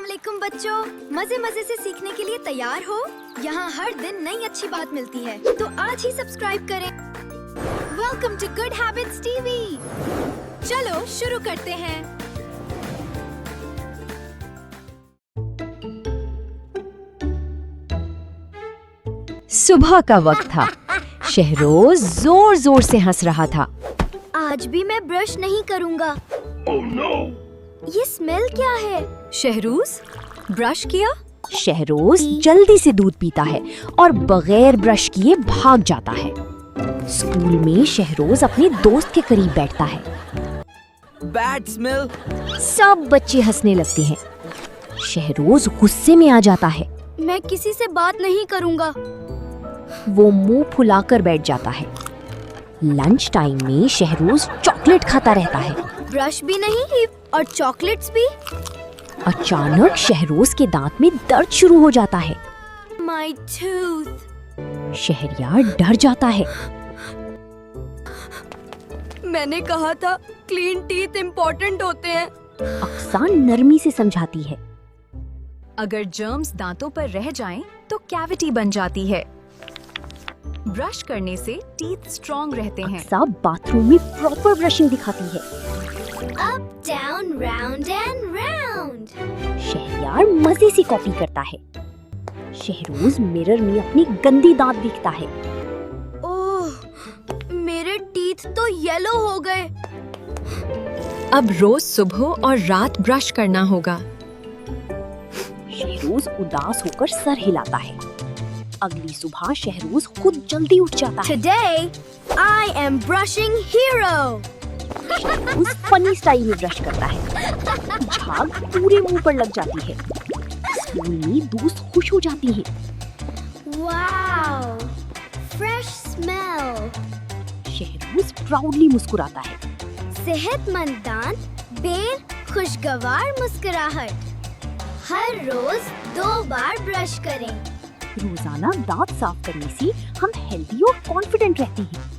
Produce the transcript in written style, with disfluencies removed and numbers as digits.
वालेकुम बच्चों, मजे मजे से सीखने के लिए तैयार हो? यहाँ हर दिन नई अच्छी बात मिलती है, तो आज ही सब्सक्राइब करें। Welcome to Good Habits TV. चलो शुरू करते हैं। सुबह का वक्त था। शहरोज जोर जोर से हंस रहा था। आज भी मैं ब्रश नहीं करूँगा। ये स्मेल क्या है? शहरोज, ब्रश किया? शहरोज जल्दी से दूध पीता है और बगैर ब्रश किए भाग जाता है। स्कूल में शहरोज अपने दोस्त के करीब बैठता है। Bad smell. सब बच्चे हंसने लगते हैं। शहरोज गुस्से में आ जाता है। मैं किसी से बात नहीं करूँगा। वो मुंह फुलाकर बैठ जाता है। लंच टाइम में शहरोज चॉकलेट खाता रहता है। ब्रश भी नहीं और चॉकलेट्स भी। अचानक शहरोज के दांत में दर्द शुरू हो जाता है। My tooth. शहरयार डर जाता है। मैंने कहा था क्लीन टीथ इम्पोर्टेंट होते हैं। अक्सा नरमी से समझाती है। अगर जर्म्स दांतों पर रह जाएं, तो कैविटी बन जाती है। ब्रश करने से टीथ स्ट्रॉन्ग रहते हैं। अक्सा बाथरूम में प्रॉपर ब्रशिंग दिखाती है। Up down round and round. Shahryar मजे से कॉपी करता है। शहरोज मिरर में अपनी गंदी दांत देखता है। ओह, मेरे टीथ तो येलो हो गए। अब रोज सुबह और रात ब्रश करना होगा। शहरोज उदास होकर सर हिलाता है। अगली सुबह शहरोज खुद जल्दी उठ जाता है। Today, I am brushing hero. Shahroz funny style में ब्रश करता है। झाग पूरे मुंह पर लग जाती है। स्कूल में दोस्त खुश हो जाती हैं। Wow, fresh smell. Shahroz proudly मुस्कुराता है। सेहतमंद दांत, बेर खुशगवार मुस्कुराहट। हर रोज 2 बार ब्रश करें। रोजाना दांत साफ करने से हम हेल्दी और कॉन्फिडेंट रहते हैं।